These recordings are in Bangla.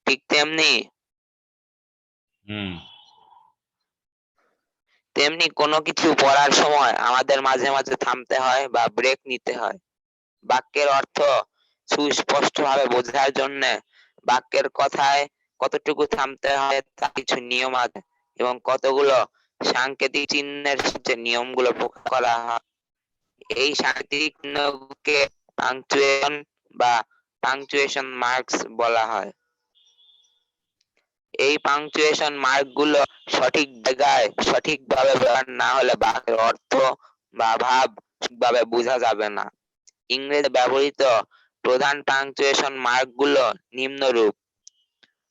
ঠিক তেমনি কোনো কিছু পড়ার সময় আমাদের মাঝে মাঝে থামতে হয় বা ব্রেক নিতে হয়। বাক্যের অর্থ সুস্পষ্টভাবে বোঝার জন্য বাক্যের কথায় কতটুকু থামতে হয় তা কিছু নিয়ম আছে এবং কতগুলো সাংকেতিক চিহ্নের যে নিয়মগুলো প্রকাশ করা হয়। এই সাংকেতিক চিহ্নকে পাংচুয়েশন বা পাংচুয়েশন মার্কস বলা হয়। এই পাংচুয়েশন মার্কগুলো সঠিক জায়গায় সঠিকভাবে ব্যবহার না হলে বাক্যের অর্থ বা ভাব ঠিকভাবে বোঝা যাবে না। ইংরেজিতে ব্যবহৃত প্রধান পাংচুয়েশন মার্কগুলো নিম্নরূপ: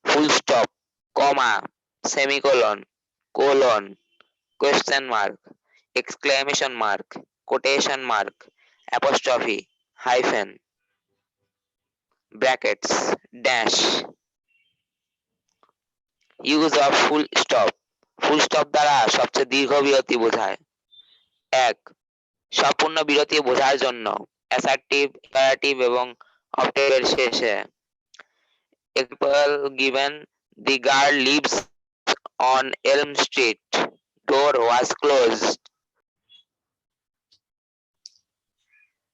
full stop, comma, semicolon, colon, question mark, exclamation mark, quotation mark, apostrophe, hyphen, brackets, dash. Use of full stop. Full stop দ্বারা সবচেয়ে দীর্ঘ বিরতি বোঝায়। ১. সম্পূর্ণ বিরতি বোঝার জন্য অ্যাসার্টিভ, ইম্পারেটিভ এবং অবজেক্টিভের শেষে। Example given: The girl lives on Elm Street. Door was closed.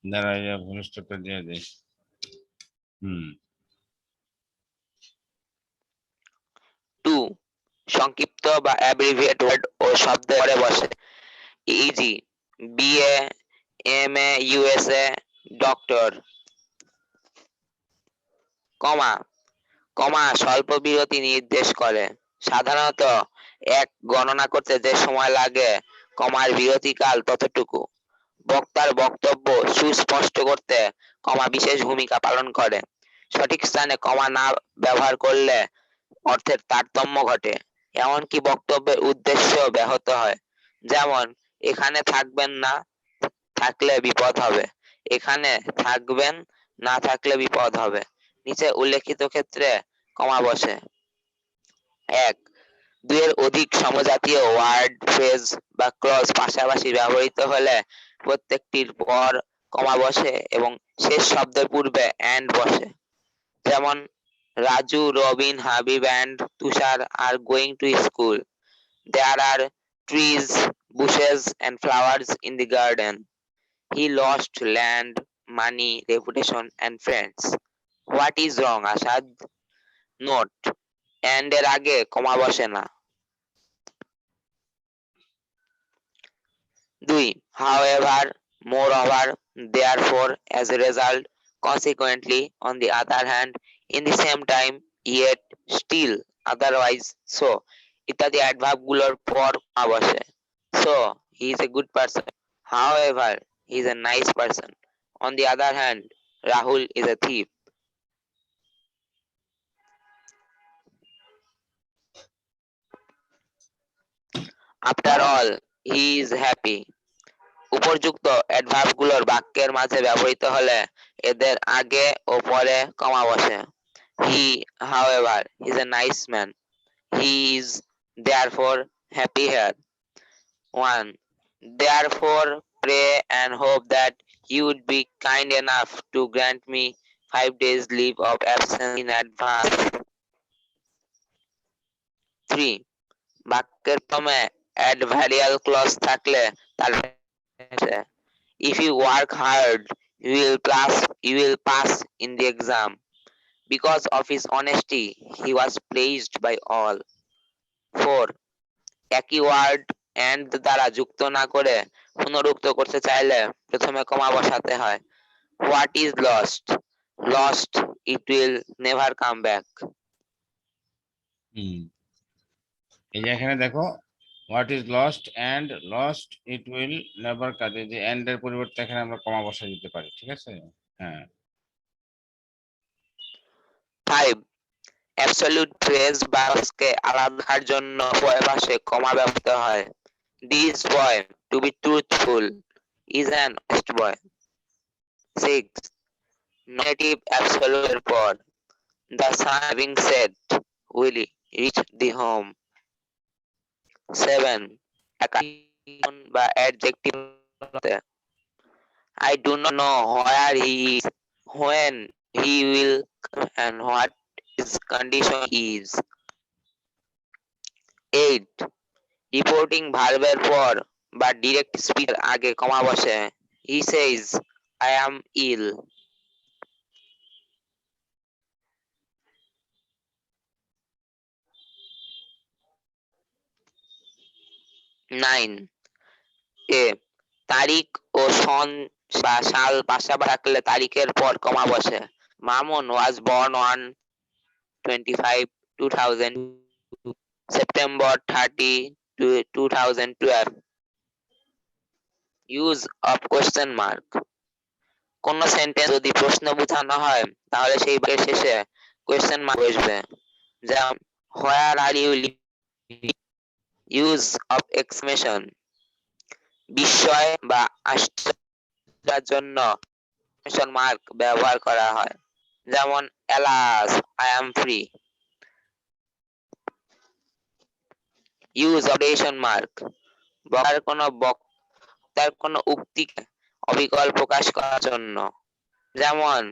দাঁড়া, ফুল স্টপটা দিয়ে দেই। 2. সংক্ষিপ্ত বা অ্যাব্রিভিয়েট ওয়ার্ড ও শব্দ পরে বসে। E g: BA, MA, USA, doctor. Comma. Comma স্বল্প বিরতি নির্দেশ করে। সাধারণত এক গণনা করতে যে সময় লাগে কমার বিরতিকাল ততটুকু। বক্তার বক্তব্য সুস্পষ্ট করতে কমা বিশেষ ভূমিকা পালন করে। সঠিক স্থানে কমা না ব্যবহার করলে অর্থের তারতম্য ঘটে, এমনকি বক্তব্যের উদ্দেশ্য ব্যাহত হয়। যেমন: এখানে থাকবেন না, থাকলে বিপদ হবে। এখানে থাকবেন, না থাকলে বিপদ হবে। নিচে উল্লেখিত ক্ষেত্রে কমা বসে: ১. দুইয়ের অধিক সমজাতীয় ওয়ার্ড, ফ্রেজ বা ক্লজ পাশাপাশি ব্যবহৃত হলে প্রত্যেকটির পর কমা বসে এবং শেষ শব্দের পূর্বে অ্যান্ড বসে। যেমন: Raju, Robin, Habib and Tushar are going to school. There are trees, bushes and flowers in the garden. He lost land, money, reputation and friends. What is wrong, Asad? Note: and এর আগে কমা বসে না। 2. However, moreover, therefore, as a result, consequently, on the other hand, in the same time, yet, still, otherwise, so ইত্যাদি অ্যাডভার্ব গুলোর পর কমা বসে। So, he is a good person. However, he is a nice person. On the other hand, Rahul is a thief. After all, he is happy. উপর্যুক্ত অ্যাডভার্ব গুলোর বাক্যের মাঝে ব্যবহৃত হলে এদের আগে ও পরে কমা বসে। He, however, is a nice man. He is therefore happy here. 1. Therefore, pray and hope that you would be kind enough to grant me 5 days leave of absence in advance. 3. বাক্যের প্রথমে adverbial clause থাকলে তার if you work hard, you will pass in the exam. Because of his honesty, he was praised by all. 4. একই ওয়ার্ড and দ্বারা যুক্ত না করে পুনরুক্ত করতে চাইলে প্রথমে কমা বসাতে হয়। What is lost? Lost, it will never come back. এই যে এখানে দেখো, what is lost and lost it will never, কাজে যে এন্ড এর পরিবর্তে এখানে আমরা কমা বসা দিতে পারি, ঠিক আছে? হ্যাঁ। 5. অ্যাবসলিউট ফ্রেজ বা ক্লজকে আলাদা রাখার জন্য উভয় পাশে কমা ব্যবহৃত হয়। This boy, to be truthful, is an honest boy. 6. Nominative absolute এর পর the son having said Willie reached the home. 7. একাধিক বা adjective I do not know where he is, when he will come and what his condition is. 8. Reporting ভার্বের পর বা ডিরেক্ট স্পিচের আগে কমা বসে। He says, I am ill. 9. এ তারিখ ও সন বা সাল পাশাপাশি থাকলে তারিখের পর কমা বসে। Mamun was born on 25 2000 September 30 2012. Use of question mark. কোন সেন্টেন্স যদি প্রশ্ন বোঝানো হয় তাহলে সেই বাক্যের শেষে কোয়েশ্চেন মার্ক বসবে। যেমন where are you living? Use of exclamation. বিস্ময় বা আশ্চর্যের জন্য এক্সক্লেমেশন মার্ক ব্যবহার করা হয়। যেমন alas I am free. Use quotation mark. বক্তার কোনো উক্তিকে অবিকল প্রকাশ করার জন্য। যেমন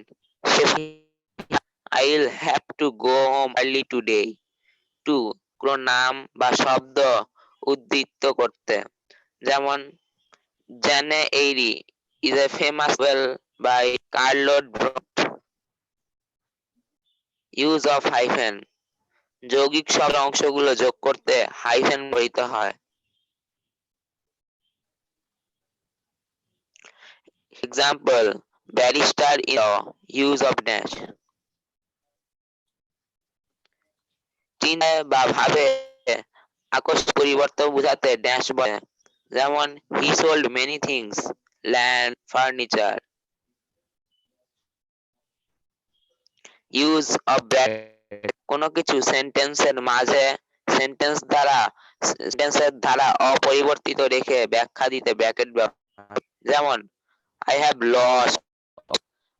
I will have to go home early today. To কোন নাম বা শব্দ উদ্ধৃত করতে। যেমন জেনে এইরি is a famous novel by Carlo Brott. Use of hyphen. যৌগিক শব্দের অংশগুলো যোগ করতে হাইফেন ব্যবহৃত হয়। Example, barrister in law. Use of dash. চিন্তায় বা ভাবে আকস্মিক পরিবর্তন বোঝাতে ড্যাশ বলে। যেমন he sold many things, land, furniture. Use of bracket. কোনো কিছু সেন্টেন্সের মাঝে সেন্টেন্সের ধারা অপরিবর্তিত রেখে ব্যাখ্যা দিতে ব্র্যাকেট ব্যবহার। যেমন I have lost,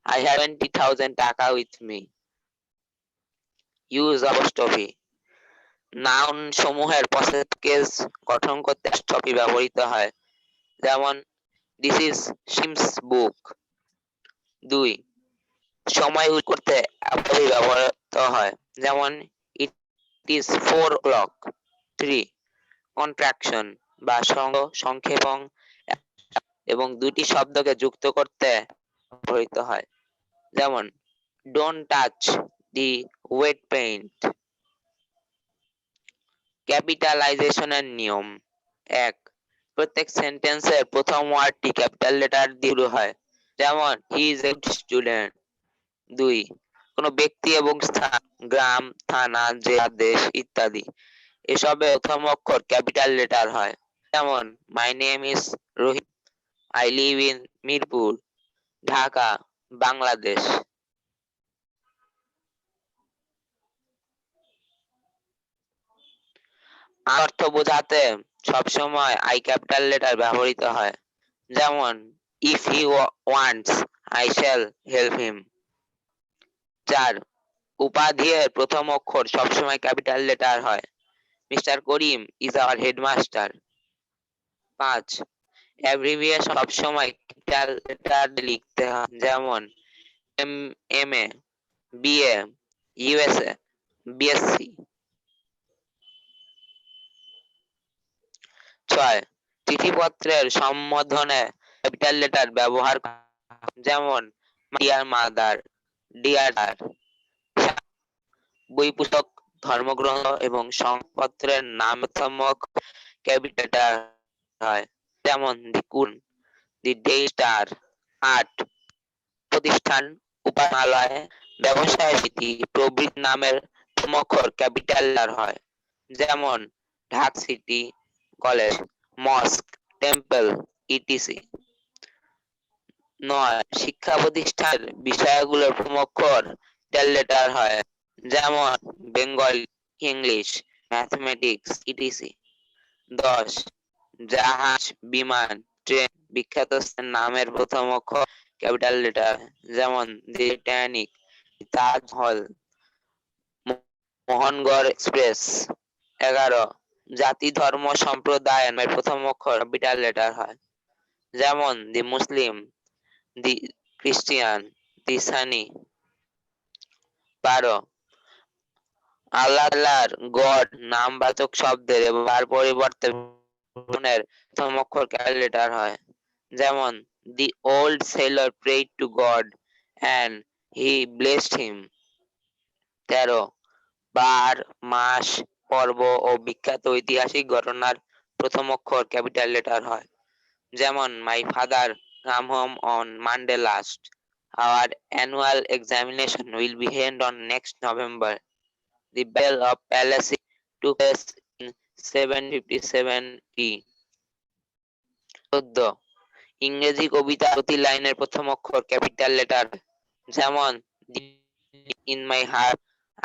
I have 20,000 টাকা with me. Use of apostrophe. Noun সমূহের পসেসিভ কেস গঠন করতে অ্যাপস্ট্রফি ব্যবহৃত হয়। যেমন দিস ইজ সিমস বুক। 2. সময় উল্লেখ করতে অ্যাপস্ট্রফি ব্যবহৃত হয়। যেমন ইট ইজ 4 o'clock. 3. কন্ট্রাকশন বা সংক্ষেপণ এবং দুটি শব্দকে যুক্ত করতে ব্যবহৃত হয়। যেমন don't touch the wet paint. ক্যাপিটালাইজেশনের নিয়ম। 1. প্রত্যেক সেন্টেন্সের প্রথম ওয়ার্ডটি ক্যাপিটাল লেটার দিয়ে শুরু হয়। যেমন he is a good student. 2. কোন ব্যক্তি এবং স্থান, গ্রাম, থানা, জেলা, দেশ ইত্যাদি এসবের প্রথম অক্ষর ক্যাপিটাল লেটার হয়। যেমন my name is Rohit, I live in Mirpur, Dhaka, Bangladesh. অর্থ বোঝাতে সবসময় আই ক্যাপিটাল লেটার ব্যবহৃত হয়। যেমন if he wants I shall help him. 4. উপাধির প্রথম অক্ষর সবসময় ক্যাপিটাল লেটার হয়। Mister Karim is our headmaster. 5. Abbreviation সবসময় ক্যাপিটাল লেটার লিখতে হয়। যেমন এমএ, বিএ, ইউএসএ, বিএসসি। 6. চিঠিপত্রের সম্বোধনে ক্যাপিটাল লেটার ব্যবহার করা হয়। যেমন ডিয়ার মাদার, ডিয়ার। বই, পুস্তক, ধর্মগ্রন্থ এবং সংবাদপত্রের নাম প্রথম ক্যাপিটাল লেটার হয়। যেমন দি কুন, দি ডেইলি স্টার। 8. প্রতিষ্ঠান, উপাসনালয়, ব্যবসায় সমিতি প্রভৃতি নামের প্রথম অক্ষর ক্যাপিটাল লেটার হয়। যেমন ঢাক সিটি কলেজ, মস্ক, টেম্পল ইটিসি। 9. শিক্ষা প্রতিষ্ঠানের বিষয়গুলোর প্রথম অক্ষর ক্যাপিটাল লেটার হয়। যেমন বেঙ্গলি, ইংলিশ, ম্যাথমেটিক্স ইটিসি। 10. জাহাজ, বিমান, ট্রেন, বিখ্যাত স্থানের নামের প্রথম অক্ষর ক্যাপিটাল লেটার। যেমন দি টাইটানিক, তাজমহল, মোহনগড় এক্সপ্রেস। 11. জাতি, ধর্ম, সম্প্রদায় নামের প্রথম অক্ষর ক্যাপিটাল লেটার হয়। যেমন দি মুসলিম, দি খ্রিস্টিয়ান, দি সানি। 12. আল্লাহ তাআলার গড নামবাচক শব্দের ব্যবহার পরিবর্তে প্রথম অক্ষর ক্যাপিটাল লেটার হয়। যেমন the old sailor prayed to God and he blessed him। 13 বার, মাস, পর্ব ও বিখ্যাত ঐতিহাসিক ঘটনার প্রথম অক্ষর ক্যাপিটাল লেটার হয়। যেমন my father come home on Monday last, our annual examination will be held on next November, the battle of Plassey took place in 757 টি। 14 ইংরেজি কবিতা প্রতি লাইনের প্রথম অক্ষর ক্যাপিটাল লেটার। যেমন in my heart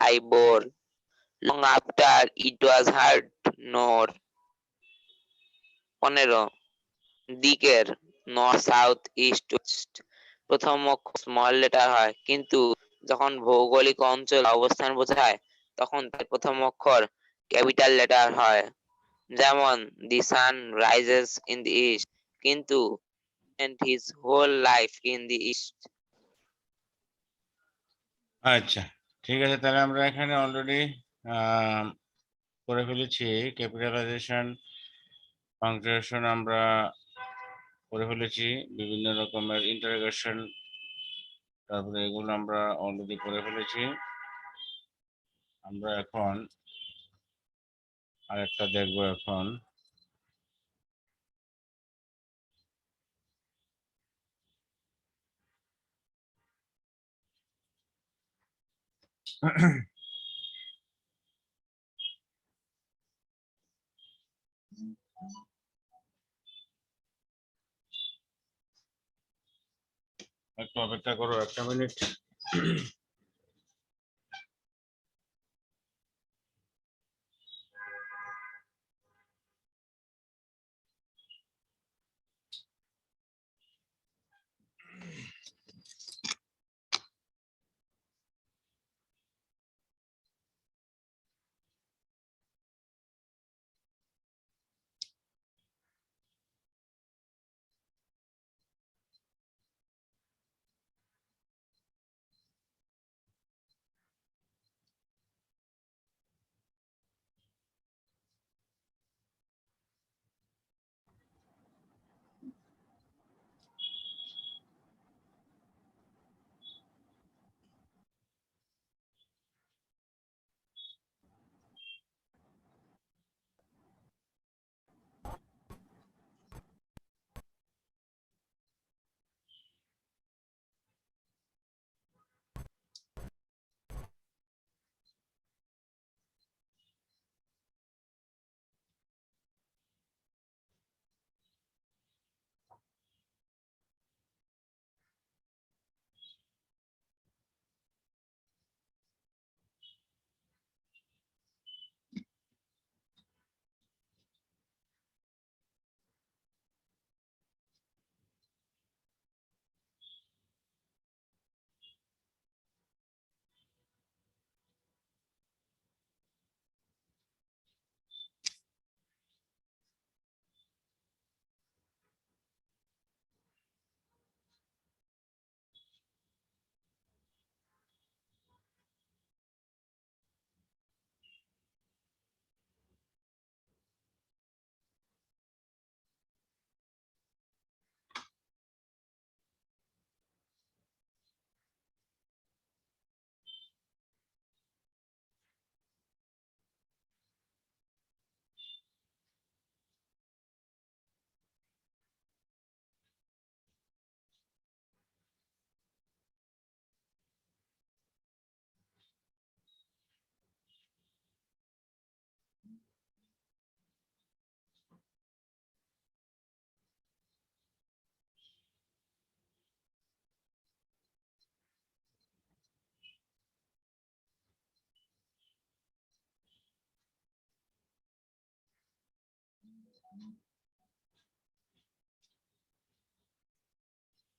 I bore, long after it was heard no more. 15 দিকের নর্থ সাউথ ইস্ট ওয়েস্ট প্রথম অক্ষর স্মল লেটার হয়, কিন্তু যখন ভৌগোলিক অঞ্চল অবস্থান বোঝায় তখন তার প্রথম অক্ষর ক্যাপিটাল লেটার হয়। যেমন the sun rises in the east, কিন্তু and his whole life in the east। আচ্ছা, ঠিক আছে, তাহলে আমরা এখানে অলরেডি করে ফেলেছি। ক্যাপিটালাইজেশন, পাংচুয়েশন আমরা করে ফেলেছি, বিভিন্ন রকমের ইন্টারোগেশন, তারপরে এগুলো আমরা অলরেডি করে ফেলেছি। আমরা এখন আরেকটা দেখবো এখন। একটু অপেক্ষা করো, একটা মিনিট।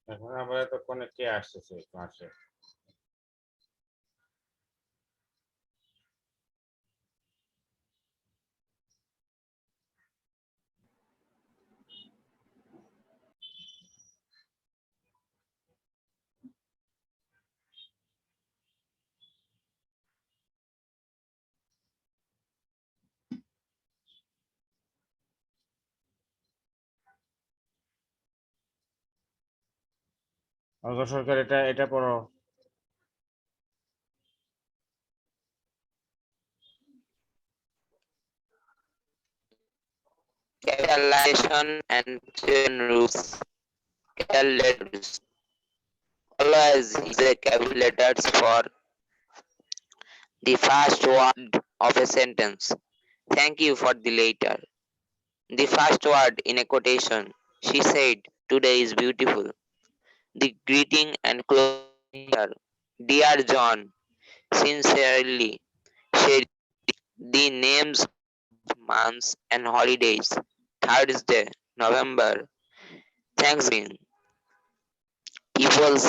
এখন আবার এতক্ষণে কে আসতেছে ক্লাসে? অর্ঘ সরকার এটা এটা পড়ো। Capitalization and rules. Capital letters. Always use a capital letters for the first word of a sentence. Thank you for the later. The first word in a quotation. She said, "Today is beautiful." The greeting and closure. Dear John, sincerely, Sherry. The names, months, and holidays. Thursday, November. Thanksgiving. People's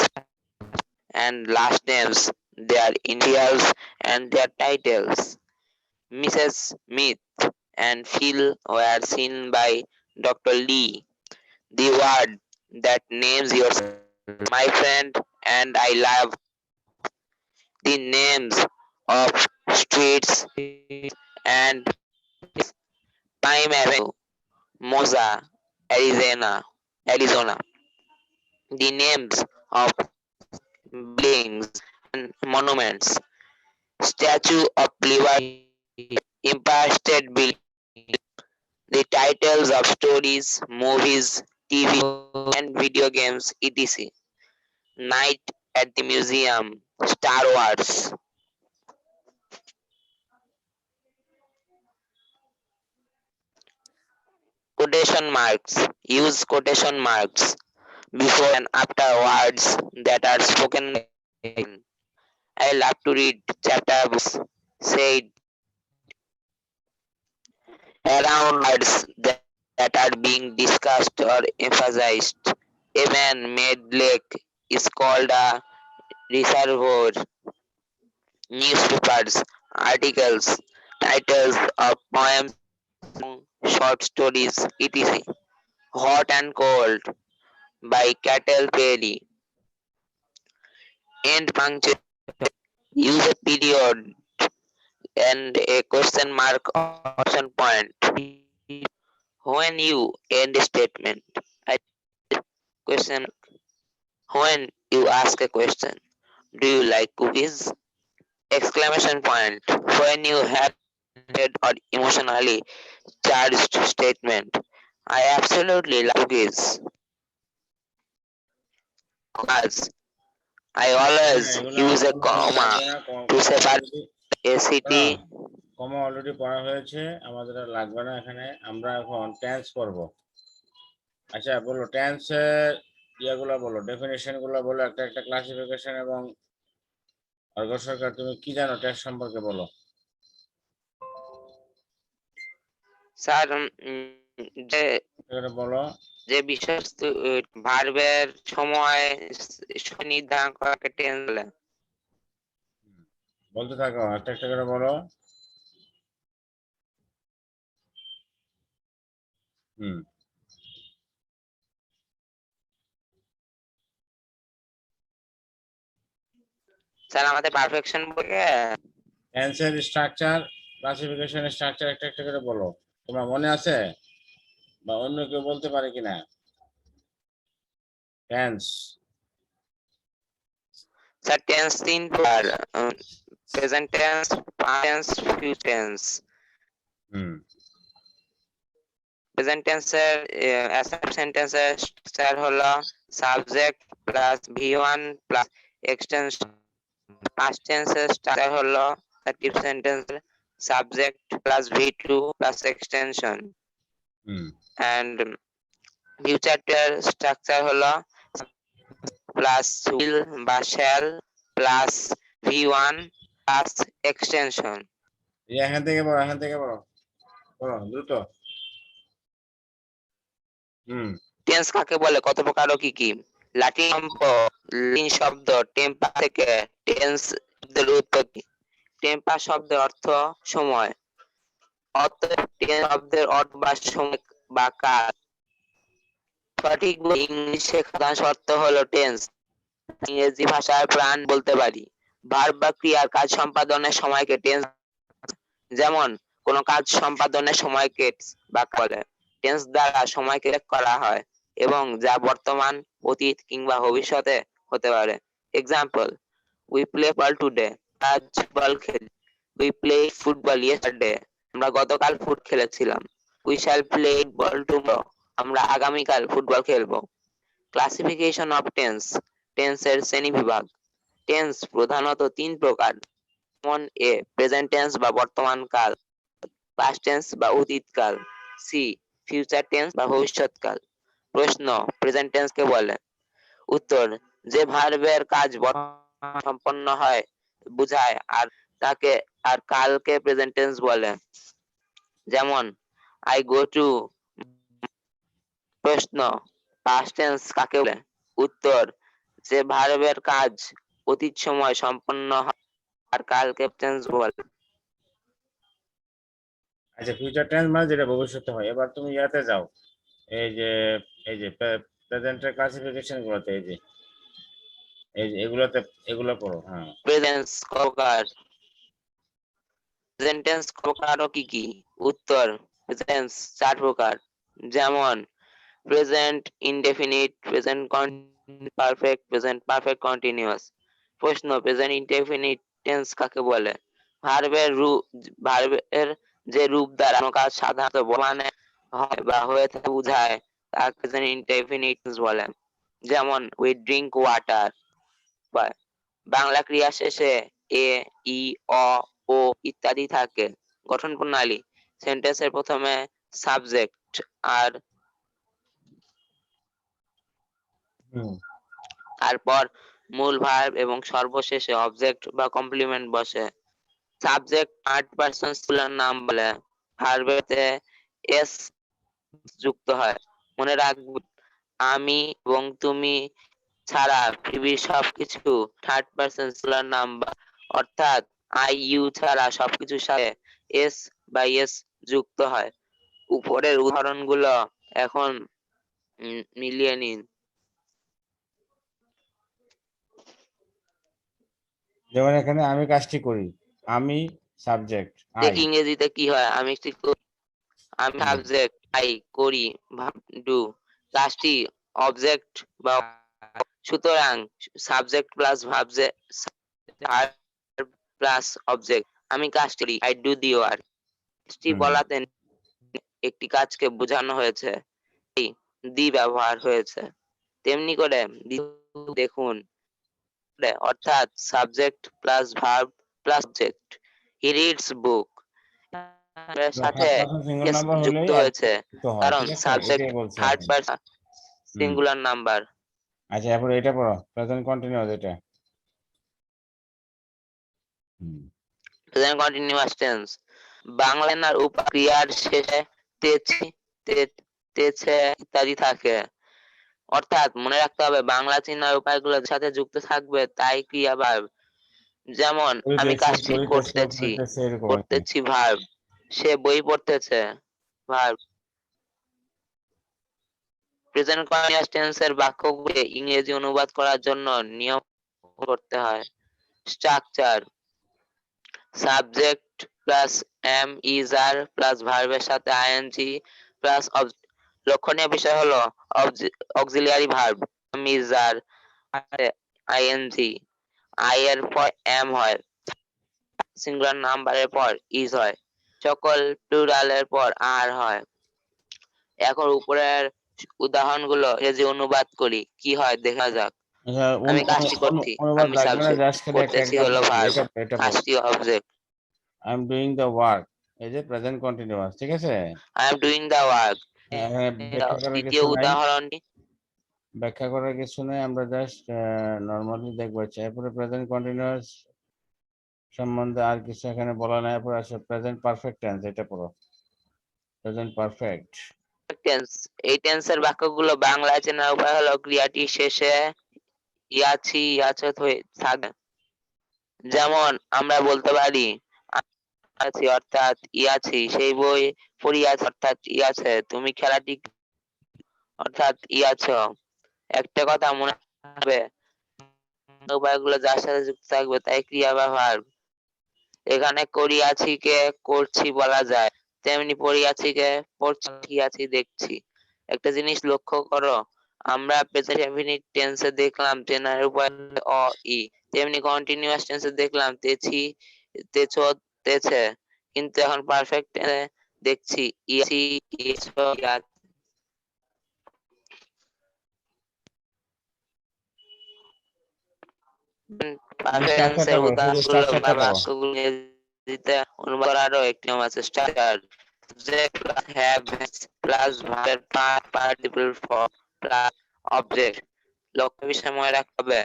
and last names, their initials and their titles. Mrs. Smith and Phil were seen by Dr. Lee. The word that names yourself, my friend, and I love the names of streets and Time Avenue, Moza, Arizona. The names of buildings and monuments, Statue of Liberty, Empire State Building, the titles of stories, movies, TV, and video games, etc. Night at the Museum, Star Wars. Quotation marks. Use quotation marks before and after words that are spoken. I love to read chapter books, said around words that are being discussed or emphasized. A man-made lake is called a reservoir. Newspapers, articles, titles of poems, short stories, etc. Hot and Cold by Cattle Perry. End punctuation. Use a period and a question mark or question point. When you end a statement, I question. When you ask a question, do you like cookies? Exclamation point. When you have or emotionally charged statement, I absolutely love cookies. Cause I হ্যাঁ, always এগুলো use a কোনো কাজে comma লাগবে না। to comma separate already a শোনো, city. কমা অলরেডি পড়া হয়েছে, আমাদের আর লাগবে না এখানে। আমরা এখন টেন্স পড়বো। আচ্ছা বলো, টেন্সের ইয়াগুলো বলো, ডেফিনেশন গুলো বলো, একটা একটা ক্লাসিফিকেশন। এবং অর্ঘ সরকার তুমি কি জানো টেন্স সম্পর্কে বলো। স্যার যে এটা বলো। যে বিষয়বস্তু ভার্বের সময় নির্ধারণ করাকে টেন্স বলে। বলতে থাকো, একটা একটা করে বলো। হুম। স্যার আমাদের পারফেকশন বইয়ে টেন্সের স্ট্রাকচার, ক্লাসিফিকেশনের স্ট্রাকচার একটা একটা করে বলো। তোমার মনে আছে বা অন্য কেউ বলতে পারে কিনা? টেন্স। স্যার টেন্স তিন প্রকার, present tense, past tense, future tense. Hmm. Present টেন্সের অ্যাসার্টিভ সেন্টেন্সের স্ট্রাকচার হলো subject plus V one plus extension. Past টেন্সের স্ট্রাকচার হলো অ্যাসার্টিভ সেন্টেন্সের subject plus V two plus extension. Hmm. And future structure হলো প্লাস উইল বা shall plus V one plus extension. এখান থেকে বলো, এখান থেকে বলো, বলো দ্রুত। হুম। টেন্স কাকে বলে, কত প্রকার ও কি কি? লাতিন শব্দ টেম্পা থেকে টেন্স শব্দের উৎপত্তি। টেম্পা শব্দের অর্থ সময়, অতএব টেন্স শব্দের অর্থ বা সময় বা কাজ। সঠিক ইংলিশে প্রধান শর্ত হলো টেন্স। ইংরেজি ভাষার প্রাণ বলতে পারি। ভার্ব বা ক্রিয়ার কাজ সম্পাদনের সময়কে টেন্স, যেমন কোন কাজ সম্পাদনের সময়কে বা বলে। টেন্স দ্বারা সময়কে উল্লেখ করা হয় এবং যা বর্তমান, অতীত কিংবা ভবিষ্যতে হতে পারে। Example, we play ball today, আজ বল খেলি। উই প্লে ফুটবল ইয়েস্টারডে, আমরা গতকাল ফুট খেলেছিলাম। We shall play ball tomorrow, আমরা আগামীকাল ফুটবল খেলবো। ক্লাসিফিকেশন অফ টেন্স, টেন্সের শ্রেণীবিভাগ। টেন্স প্রধানত তিন প্রকার, যেমন এ প্রেজেন্ট টেন্স বা বর্তমান কাল, পাস্ট টেন্স বা অতীতকাল, সি ফিউচার টেন্স বা ভবিষ্যৎকাল। প্রশ্ন, প্রেজেন্ট টেন্স কে বলে? উত্তর, যে ভার্বের কাজ বর্তমানে সম্পন্ন হয় বুঝায় আর তাকে আর কালকে প্রেজেন্ট টেন্স বলে। যেমন আই গো টু। প্রশ্ন, পাস্ট টেন্স কাকে বলে? উত্তর, যে ভার্বের কাজ অতীত সময় সম্পন্ন হয় আর কালকে টেন্স বলে। আচ্ছা, ফিউচার টেন্স মানে যেটা ভবিষ্যতে হয়। এবার তুমি ইয়াতে যাও, এই যে প্রেজেন্টের ক্লাসিফিকেশন গুলোতে, এই যে এগুলোতে, এগুলো পড়ো। হ্যাঁ, প্রেজেন্স প্রকার, প্রেজেন্ট টেন্স প্রকার ও কি কি? উত্তর, প্রেজেন্স চার প্রকার, যেমন present indefinite, present perfect, present perfect continuous. প্রশ্ন, প্রেজেন্ট ইনডেফিনিট টেন্স কাকে বলে? ভার্বের যে রূপ দ্বারা কোনো কাজ সাধারণত বর্তমানে হয় বা হয়ে থাকে বোঝায় তাকে প্রেজেন্ট ইনডেফিনিট টেন্স বলে। যেমন উই ড্রিঙ্ক ওয়াটার। বাংলা ক্রিয়া শেষে এ, ই, অ, ও ইত্যাদি থাকে। গঠন প্রণালী, সেন্টেন্সের প্রথমে সাবজেক্ট আর হুম, তারপর মূল ভার্ব এবং সর্বশেষে অবজেক্ট বা কমপ্লিমেন্ট বসে। সাবজেক্ট থার্ড পারসন সিঙ্গুলার নাম বলে, ভার্বেতে এস যুক্ত হয়। মনে রাখবে, আমি এবং তুমি ছাড়া পৃথিবীর সবকিছু থার্ড পারসন সিঙ্গুলার নাম্বার, অর্থাৎ আই ইউ ছাড়া সবকিছুর সাথে এস বা এস যুক্ত হয়। উপরের উদাহরণগুলো এখন মিলিয়ে নিন। যেমন এখানে আমি কাজটি করি, আমি সাবজেক্ট, আই। দেখি ইংরেজিতে কি হয়। আমি আমি সাবজেক্ট, আই করি, ডু, কাজটি অবজেক্ট বা সুতরাং subject plus verb plus object. আমি কাজটি করি, আই ডু দি ওয়ার্ক। কাজটি বলাতে একটি কাজকে বোঝানো হয়েছে, এই দি ব্যবহার হয়েছে। তেমনি করে দেখুন, অর্থাৎ subject plus verb plus object. He reads book এর সাথে সিঙ্গল এস নাম্বার যুক্ত হলেই হয়েছে যুক্ত হয়, কারণ ঠিক আছে, সাবজেক্ট এটাই বলছে থার্ড এখন। পারসন হুম, সিঙ্গুলার নাম্বার। আচ্ছা, এরপর এটা পড়ো, প্রেজেন্ট কন্টিনিউয়াস এটা। হুম, প্রেজেন্ট কন্টিনিউয়াস টেন্স, বাংলা নার ক্রিয়ার শেষে তেছি, তেছে ইত্যাদি থাকে। অর্থাৎ মনে রাখতে হবে, বাংলা চিহ্নের উপায়গুলোর সাথে যুক্ত থাকবে তাই ক্রিয়া ভার্ব। যেমন আমি করিতেছি, কাজটি করিতেছে, করতেছি, পড়িতেছে, এরকম আর কি। পড়তেছি ভার্ব, সে বই পড়তেছে ভার্ব। প্রেজেন্ট কন্টিনিউয়াস টেন্সের বাক্যগুলি ইংরেজি অনুবাদ করার জন্য নিয়ম করতে হয়। Structure, subject plus am is are plus ভার্বের সাথে আইএনজি প্লাস লক্ষণীয় বিষয় হলো auxiliary verb am is are ING, I এর পর এম হয়, সিঙ্গুলার নাম্বারের পর ইজ হয়, সকল প্লুরালের পর আর হয়। এখন উপরের উদাহরণগুলো ইংরেজি অনুবাদ করি, কি হয় দেখা যাক। আচ্ছা, আমি কাজটি করছি, অনুবাদ আমি লাগবে না, সাবজেক্ট, জাস্ট খালি একটা করতেছি হলো এক্সাম্পল দিই, ভার্ব, এটা পড়ো। কাজটি object. I am doing the work, এই যে প্রেজেন্ট কন্টিনিউয়াস, ঠিক আছে। I am doing the work. এখানে ব্যাখ্যা করার দ্বিতীয় কিছু নাই, উদাহরণটি, ব্যাখ্যা করার কিছু নাই, আমরা জাস্ট নর্মালি দেখবো। আচ্ছা, এরপরে প্রেজেন্ট কন্টিনিউয়াস সম্বন্ধে আর কিছু এখানে বলা নাই। এরপরে আসে প্রেজেন্ট পারফেক্ট টেন্স, এটা পড়ো, প্রেজেন্ট পারফেক্ট। টেন্স, এই টেন্সের বাক্যগুলো বাংলায় চেনার উপায় হলো ক্রিয়াটি শেষে ইয়াছি ইয়াচত হয়ে থাকে। যেমন আমরা বলতে পারি আছি অর্থাৎ ইয়াছি, সেই বই পড়িয়াছে অর্থাৎ ইয়াছে, তুমি খেলাটি অর্থাৎ ইয়াছ। একটা কথা মনে রাখবে, উপায়গুলো যার সাথে যুক্ত থাকবে তাই ক্রিয়া বা ভার্ব। এখানে করিয়াছি কে করছি বলা যায়, তেমনি পড়িয়াছি কে পড়ছি আছি দেখছি। একটা জিনিস লক্ষ্য করো, আমরা প্রেজেন্ট ইনফিনিট টেন্সে দেখলাম তেনার উপর অ ই, তেমনি কন্টিনিউয়াস টেন্সে দেখলাম তেছি, তেছো, তেছে, কিন্তু এখন পারফেক্ট দেখছি ইয়াছি, ইয়েছো, ইয়া। পারফেক্ট স্ট্রাকচারটা টেন্সের পড়ো, শুধু উদাহরণগুলো স্ট্রাকচারটা বা পড়ো। বাক্যগুলো ইংরেজিতে অনুবাদ করারও একটি নিয়ম আছে। Structure subject plus have plus ভার্বের পার্টিসিপল ফর্ম প্লাস অবজেক্ট। লক্ষ্য বিষয় মনে রাখতে হবে,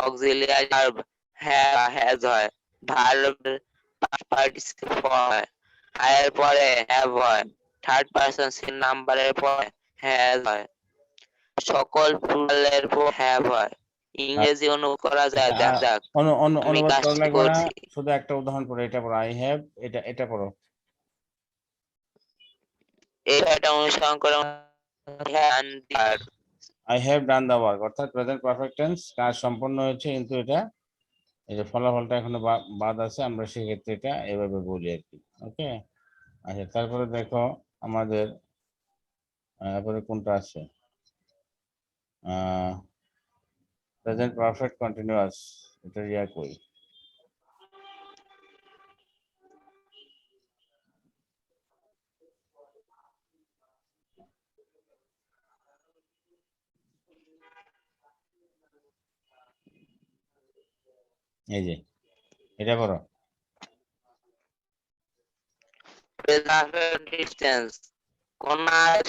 অক্সিলিয়ারি ভার্ব হ্যাভ বা হ্যাজ হয়, ভার্ব পার্টিসিপল ফর্ম হয়, এর পরে হ্যাভ হয়, থার্ড পারসন সিন নাম্বারের পরে হ্যাজ হয়, সকল প্লুরালের পর হ্যাভ হয়। ইংরেজি অনুবাদ করা যায়, আচ্ছা, দেখা যাক। আমি অনুবাদ করা কাজটি লাগবে না, করছি। শুধু একটা উদাহরণ পড়ো, এটা পড়ো, আই হ্যাভ, এটা পড়ো। এই ছয়টা অনুসরণ করে I have done the work, অর্থাৎ প্রেজেন্ট পারফেক্ট টেন্স, কাজ সম্পন্ন হয়েছে, কিন্তু এটা এই যে ফলাফলটা এখনো বাদ আছে, আমরা সেক্ষেত্রে এটা এভাবে বলি আর কি। ওকে, আচ্ছা তারপরে দেখো আমাদের তারপরে কোনটা আছে, প্রেজেন্ট পারফেক্ট কন্টিনিউয়াস, এটা ইয়া কই, এই যে এটা করো। ডিস্টেন্স কোন কাজ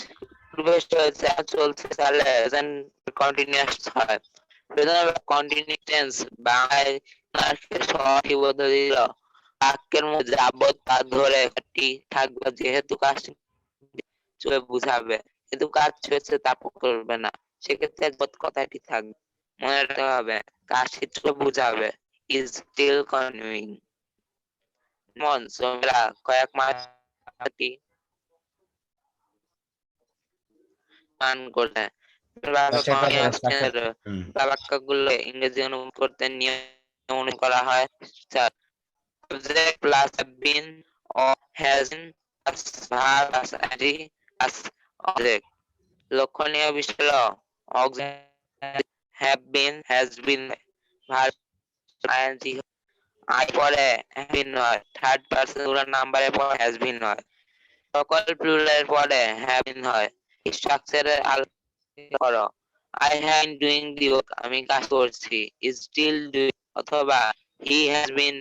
প্রবেশ হয়েছে আর চলছে তাহলে কন্টিনিউয়াস হয়। কন্টিনিউয়াস টেন্স বাংলায় সঠিক পদ্ধতি দিল, বাক্যের মধ্যে যাবত তা ধরে কাজটি থাকবে, যেহেতু কাজটি চলে বুঝাবে, কিন্তু কাজ হয়েছে তা করবে না, সেক্ষেত্রে যাবত কথাটি থাকবে। মনে রাখতে হবে কাজটি চলে বুঝাবে, ইজ স্টিল কন্টিনিউইং। শ্রমিকরা কয়েক মাস পান করে স্ট্রাকচারটা পড়ো, স্ট্রাকচার। হুম, বাক্যগুলো ইংরেজি অনুবাদ করতে নিয়ম অনুযায়ী করা হয়। Subject plus have been or has been plus verb plus ing plus object. লক্ষণীয় বিষয় হলো auxiliary have been, has been, verb ing I পরে have been হয়, থার্ড পারসন প্লুরাল নাম্বারের পর has been হয়, সকল প্লুরালের পরে have been হয়। স্ট্রাকচারের আলোচনা করো। I have been doing the work, আমি কাজ করছি, is still doing, অথবা he has been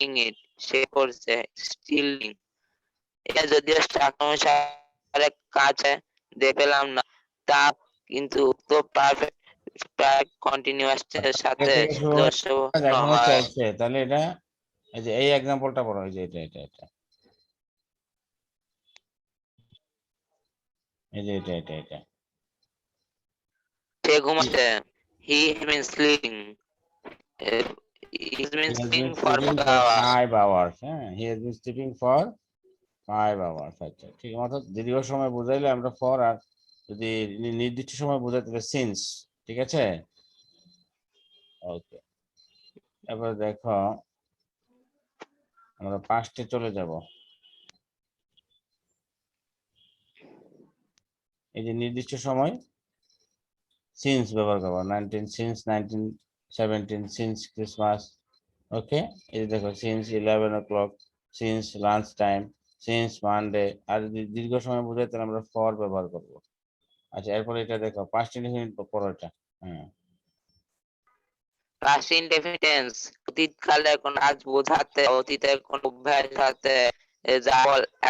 doing it, সে করছে, still doing। এটা যদিও স্ট্রাকচার অনুসারে কাজ দেখে পেলাম না, তা কিন্তু তো পারফেক্ট কন্টিনিউয়াস এর আগে সাথে থেকে শুরু হয়ে সাদৃশ্যপূর্ণ এখনো হয়। চলছে, তাহলে এটা এই যে এই এক্সাম্পলটা পড়ো, এই যে এটা এই যে এটা সে ঘুমাচ্ছে, he has been sleeping, he's he been has sleeping been for sleeping 5 for hours। 5 hours, হ্যাঁ, he has been sleeping for 5 hours। আচ্ছা ঠিক আছে, অর্থাৎ দীর্ঘ সময় বুঝাইলে আমরা ফর, আর যদি নির্দিষ্ট সময় বোঝাই তাহলে সিন্স। ঠিক আছে, ওকে। এবার দেখো আমরা পাস্টে চলে যাব। এই যে নির্দিষ্ট সময় সিন্স ব্যবহার করবো, 19 সিন্স ক্রিসমাস। ওকে, এই যে দেখো since 11 o'clock, since lunch time, since Monday. আর যদি দীর্ঘ সময় বোঝাই তাহলে আমরা ফর ব্যবহার করব। আচ্ছা এরপরে এটা দেখো পাস্ট ইনডেফিনিট পড়ো এটা। হ্যাঁ, পাস্ট ইনডেফিনিট টেন্স অতীতকালে কোন কাজ বোঝাতে, অতীতের কোন অভ্যাস সাথে যা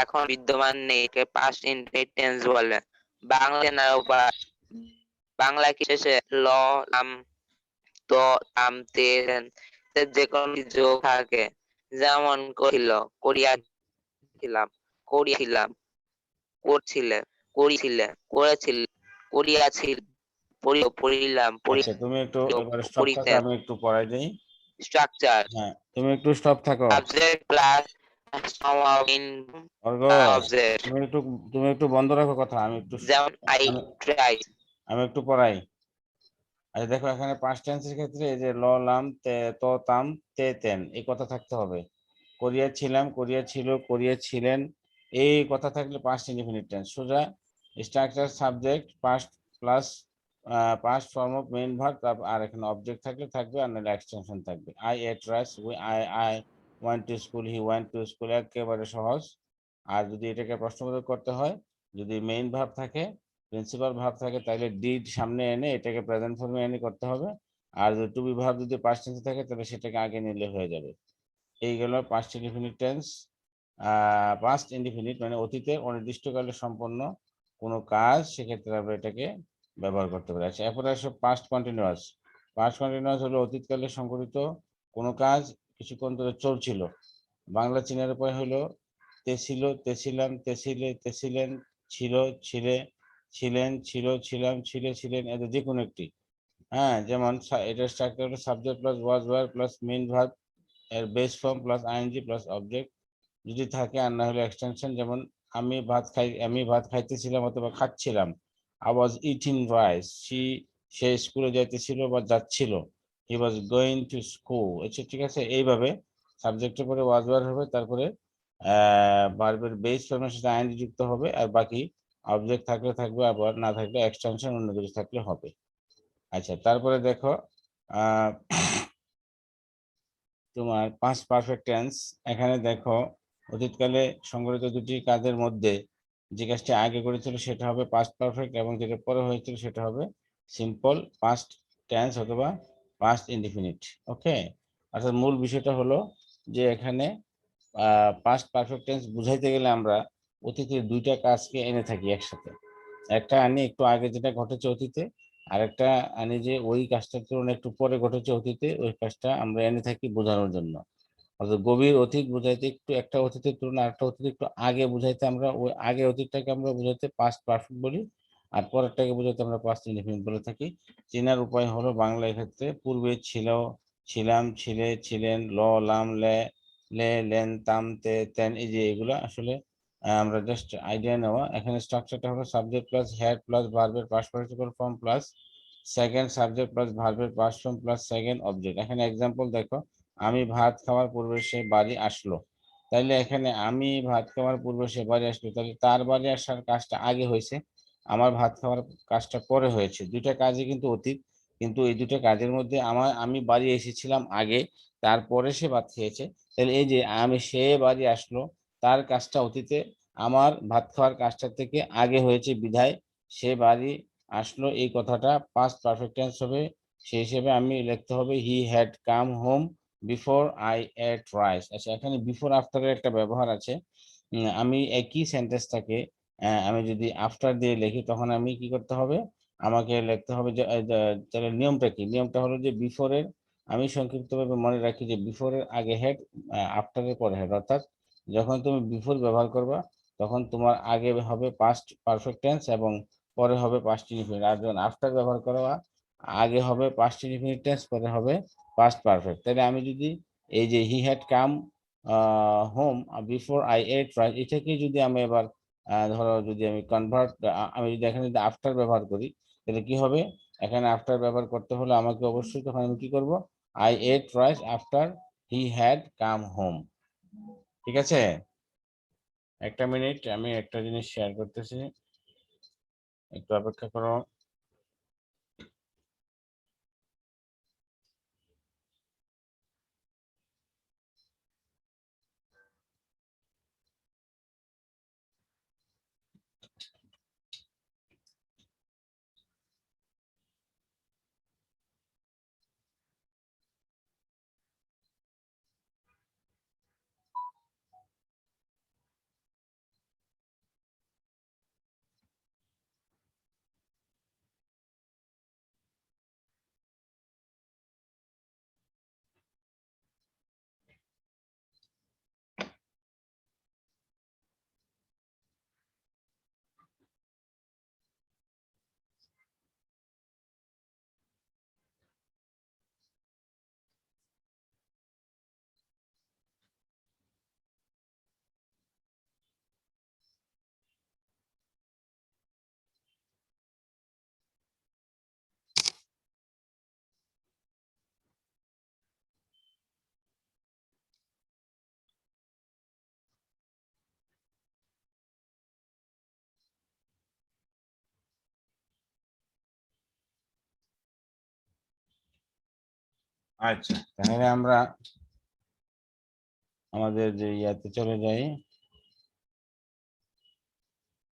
এখন বিদ্যমান নেই, একে পাস্ট ইনডেফিনিট টেন্স বলে। বাংলা চেনার উপায়, বাংলা কি শেষে ল, লাম, ত, আম, তে, যে কোনো যোগ থাকে, যেমন করিল, করিয়াছিলাম, করিয়াছিলাম, করছিলে, করিছিলে, করেছিল, করিয়াছিল, পড়িলাম, আচ্ছা তুমি একটু এবারে স্টপ থাকো, পড়িতেন। আমি একটু পড়াই দিই। স্ট্রাকচার হ্যাঁ, তুমি একটু স্টপ থাকো। Subject plus in Argus, object, তুমি একটু বন্ধ রাখো কথা, যেমন আই আমি ট্রাই। আমি একটু পড়াই। আচ্ছা দেখো এখানে পাস্ট টেন্সের ক্ষেত্রে এই যে ল, লাম, তে, ত, তাম, তে, তেন এই কথা থাকতে হবে। করিয়াছিলাম, করিয়াছিল, করিয়াছিলেন, এই কথা থাকলে পাস্ট ইনডিফিনিট টেন্স সোজা। Structure subject past plus past form of main verb, তারপর আর এখানে অবজেক্ট থাকলে থাকবে আর নাহলে এক্সটেনশন থাকবে। I ate rice, I went to school, he went to school, একেবারে সহজ। আর যদি এটাকে প্রশ্নবোধক করতে হয়, যদি মেইন ভার্ব থাকে, প্রিন্সিপাল ভার্ব থাকে, তাহলে ডিড সামনে এনে এটাকে প্রেজেন্ট ফর্মে এনে করতে হবে। আর যদি টু বি ভার্ব যদি পাস্ট টেন্সে থাকে তাহলে সেটাকে আগে নিলে হয়ে যাবে। এই গেল past indefinite tense. Past indefinite মানে অতীতে অনির্দিষ্টকালে সম্পন্ন কোনো কাজ, সেক্ষেত্রে আমরা এটাকে ব্যবহার করতে পারি। আচ্ছা, এরপরে আসে পাস্ট কন্টিনিউয়াস। পাস্ট কন্টিনিউয়াস হলো অতীতকালে সংঘটিত কোনো কাজ কিছুক্ষণ ধরে চলছিল। বাংলা চীনের উপায় হলো তেছিল, তেছিলাম, তেছিলে, তেছিলেন, ছিল, ছিলে, ছিলেন, ছিল, ছিলাম, ছিলে, ছিলেন, এদের যে কোনো একটি। হ্যাঁ, যেমন এটা স্ট্রাকচার হলো subject plus was were plus main verb এর base form plus ING plus object যদি থাকে, আর না হলে এক্সটেনশন। যেমন আমি ভাত খাইতেছিলাম অথবা খাচ্ছিলাম। আই ওয়াজ ইটিং রাইস, সে স্কুলে যাইতেছিল বা যাচ্ছিল। হি ওয়াজ গোয়িং টু স্কুল। আচ্ছা, ঠিক আছে। এইভাবে সাবজেক্টের পরে ওয়াজ ওয়্যার হবে, তারপরে ভার্বের বেস ফর্মের সাথে আইএনজি যুক্ত হবে, আর বাকি অবজেক্ট থাকলে থাকবে, আবার না থাকলে এক্সটেনশন অন্য কিছু থাকলে হবে। আচ্ছা, তারপরে দেখো আহ তোমার পাস্ট পারফেক্ট টেন্স। এখানে দেখো অতীতকালে সংঘটিত দুটি কাজের মধ্যে যে কাজটি আগে করেছিল সেটা হবে পাস্ট পারফেক্ট, এবং যেটা পরে হয়েছিল সেটা হবে সিম্পল পাস্ট টেন্স অথবা পাস্ট ইনডিফিনিট। ওকে, অর্থাৎ মূল বিষয়টা হলো যে এখানে পাস্ট পারফেক্ট টেন্স বুঝাইতে গেলে আমরা অতীতের দুইটা কাজকে এনে থাকি একসাথে। একটা আনি একটু আগে যেটা ঘটেছে অতীতে, আর একটা আনি যে ওই কাজটার তুলনায় একটু পরে ঘটেছে অতীতে, ওই কাজটা আমরা এনে থাকি বোঝানোর জন্য। অর্থাৎ গভীর অতীত বুঝাইতে একটু একটা অতীতের তুলনায় আরেকটা অতীত একটু আগে বুঝাইতে আমরা ওই আগে অতীতটাকে আমরা বুঝাইতে পাস্ট পারফেক্ট বলি, আর পরেরটাকে বুঝাইতে আমরা পাস্ট ইনডিফিনিট বলে থাকি। চেনার উপায় হলো বাংলা ক্ষেত্রে পূর্বে ছিল, ছিলাম, ছিলে, ছিলেন, লাম, লেন, তাম, তেন, এই যে এগুলা আসলে আমরা জাস্ট আইডিয়া নেওয়া। এখানে স্ট্রাকচারটা হলো সাবজেক্ট প্লাস হ্যাড প্লাস ভার্বের past participle form plus second subject plus ভার্বের past form plus second object. এখানে এক্সাম্পল দেখো, আমি ভাত খাওয়ার পূর্বে সে বাড়ি আসলো। তাইলে এখানে আমি ভাত খাওয়ার পূর্বে সে বাড়ি আসলো, তাহলে তার বাড়ি আসার কাজটা আগে হয়েছে, আমার ভাত খাওয়ার কাজটা পরে হয়েছে। দুইটা কাজই কিন্তু অতীত, কিন্তু এই দুটো কাজের মধ্যে আমি বাড়ি এসেছিলাম আগে, তারপরে সে ভাত খেয়েছে। তাহলে এই যে সে বাড়ি আসলো, তার কাজটা অতীতে, আমার ভাত খাওয়ার কাজটা থেকে আগে হয়েছে বিধায় সে বাড়ি আসলো, এই কথাটা পাস্ট পারফেক্ট টেন্স হবে। সেই হিসেবে আমি লিখতে হবে he had come home before I ate rice. আচ্ছা, এখানে বিফোর আফটারের একটা ব্যবহার আছে। আমি একই সেন্টেন্সটাকে আমি যদি আফটার দিয়ে লিখি তখন আমি কি করতে হবে, আমাকে লিখতে হবে যে তাহলে নিয়মটা কি? নিয়মটা হলো যে বিফোরের, আমি সংক্ষিপ্তভাবে মনে রাখি যে বিফোরের আগে হেড, আফটারের পরে হেড। অর্থাৎ যখন তুমি বিফোর ব্যবহার করবা তখন তোমার আগে হবে পাস্ট পারফেক্ট টেন্স এবং পরে হবে পাস্ট ইনডিফিনিট। আর যখন আফটার ব্যবহার করবা আগে হবে পাস্ট ইনডিফিনিট টেন্স, পরে হবে পাস্ট পারফেক্ট। তাহলে আমি যদি এই যে he had come home before I ate right, এটাকে যদি আমি এবার ধরো যদি আমি কনভার্ট, আমি যদি এখানে যদি আফটার ব্যবহার করি তাহলে কি হবে? এখানে আফটার ব্যবহার করতে হলে আমাকে অবশ্যই তখন আমি কি করব, I ate rice after he had come home. ঠিক আছে, একটা মিনিট, আমি একটা জিনিস শেয়ার করতেছি, একটু অপেক্ষা করো। আচ্ছা, তাহলে আমরা আমাদের যে ইয়াতে চলে যাই।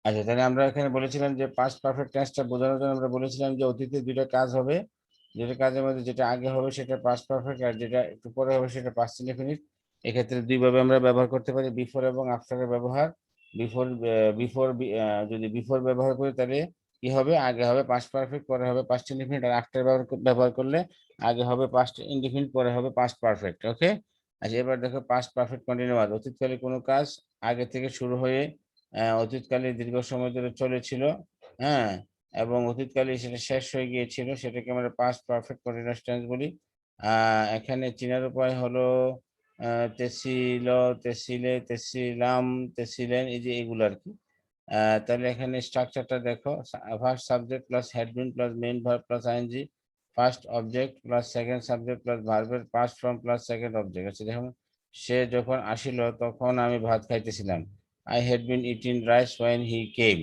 আচ্ছা, তাহলে আমরা এখানে বলেছিলাম যে পাস্ট পারফেক্ট টেন্সটা বোঝানোর জন্য আমরা বলেছিলাম যে অতীতে দুইটা কাজ হবে, যেটা কাজের মধ্যে যেটা আগে হবে সেটা পাস্ট পারফেক্ট, আর যেটা একটু পরে হবে সেটা পাস্ট ইনডেফিনিট। এক্ষেত্রে দুইভাবে আমরা ব্যবহার করতে পারি, বিফোর এবং আফটারের ব্যবহার। বিফোর বিফোর যদি বিফোর ব্যবহার করি তাহলে কি হবে, আগে হবে পাস্ট পারফেক্ট, পরে হবে পাস্ট ইনডেফিনিট। আর আফটার ব্যবহার করলে আগে হবে পাস্ট ইনডেফিনিট, পরে হবে পাস্ট পারফেক্ট। ওকে। আচ্ছা, এবার দেখো পাস্ট পারফেক্ট কন্টিনিউয়াস, অতীতকালে কোনো কাজ আগে থেকে শুরু হয়ে অতীতকালে দীর্ঘ সময় ধরে চলেছিল, হ্যাঁ, এবং অতীতকালে সেটা শেষ হয়ে গিয়েছিল, সেটাকে আমরা পাস্ট পারফেক্ট কন্টিনিউয়াস টেন্স বলি। এখানে চেনার উপায় হলো তেসিল, তেসিলে, তেসিলাম, তেসিলেন, এই যে এগুলো আর কি। তাহলে এখানে স্ট্রাকচারটা দেখো, first subject plus had been plus main verb plus ING, first object plus second subject plus ভার্বের past form plus second object আছে। দেখুন, সে যখন আসিল তখন আমি ভাত খাইতেছিলাম। I had been eating rice when he came.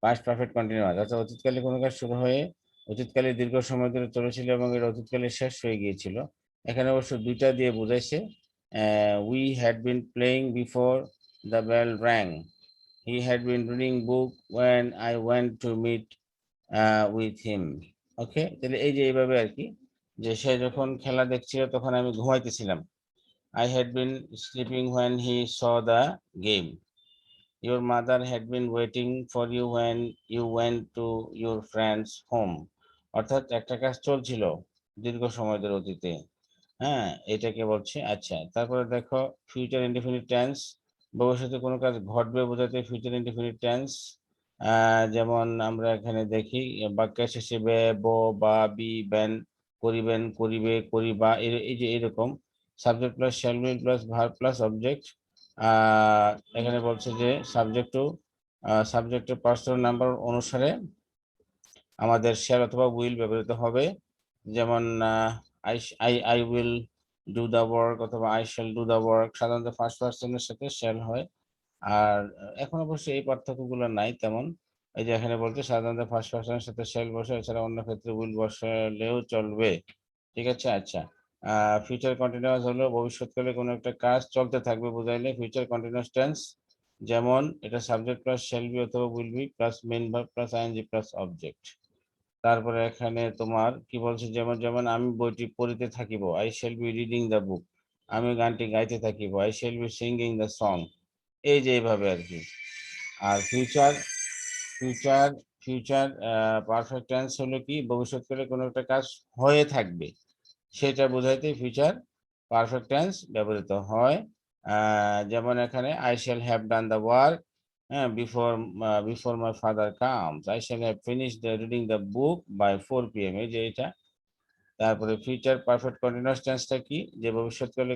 Past perfect continuous, অর্থাৎ অতীতকালে কোনো কাজ শুরু হয়ে অতীতকালে দীর্ঘ সময় ধরে চলেছিল এবং এর অতীতকালে শেষ হয়ে গিয়েছিল। এখানে অবশ্য দুইটা দিয়ে বোঝাইছে। We had been playing before the bell rang, he had been reading book when I went to meet with him. Okay, তাহলে এই যে এইভাবে আর কি, যে সে যখন খেলা দেখছিল তখন আমি ঘুমাইতেছিলাম। I had been sleeping when he saw the game. Your mother had been waiting for you when you went to your friend's home. অর্থাৎ একটা কাজ চলছিল দীর্ঘ সময় ধরে অতীতে, হ্যাঁ, এটাকে বলছে। আচ্ছা, তারপরে দেখো ফিউচার ইনডিফিনিট টেন্স, ভবিষ্যতে কোনো কাজ ঘটবে বোঝাতে ফিউচার ইনডিফিনিট টেন্স। যেমন আমরা এখানে দেখি বাক্যের শেষে বে, ব, বা, বি, বেন, করিবেন, করিবে, করিবা, এই যে এরকম subject plus shall B plus verb plus object. এখানে বলছে যে সাবজেক্টের পার্সোনাল নাম্বার অনুসারে আমাদের শ্যাল অথবা উইল ব্যবহৃত হবে। যেমন I I I will do the work অথবা I shall do the work, সাধারণত ফার্স্ট পার্সনের সাথে শ্যাল হয়। আর এখন অবশ্যই এই পার্থক্যগুলো নাই তেমন। এই যে এখানে বলতে সাধারণত ফার্স্ট পার্সনের সাথে শ্যাল বসে, এছাড়া অন্য ক্ষেত্রে উইল বসালেও চলবে। ঠিক আছে। আচ্ছা, ফিউচার কন্টিনিউয়াস হলো ভবিষ্যৎকালে কোনো একটা কাজ চলতে থাকবে বোঝাইলে ফিউচার কন্টিনিউয়াস টেন্স। যেমন এটা সাবজেক্ট প্লাস শ্যাল বি অথবা will be plus main verb plus ING plus object. তারপরে এখানে তোমার কি বলছে, যেমন যেমন আমি বইটি পড়িতে থাকিব, I shall be reading the book, আমি গানটি গাইতে থাকিব, I shall be singing the song. এই যে এইভাবে আর কি। আর future future future perfect tense হলো কি, ভবিষ্যৎকালে কোনো একটা কাজ হয়ে থাকবে সেটা বোঝাইতে ফিউচার পারফেক্ট টেন্স ব্যবহৃত হয়। যেমন এখানে I shall have done the work, হ্যাঁ, before my father comes, I shall have finish the reading the book by 4 PM, এই যে এটা। তারপরে ফিউচার পারফেক্ট কন্টিনিউয়াস টেন্সটা কি, যে ভবিষ্যৎকালে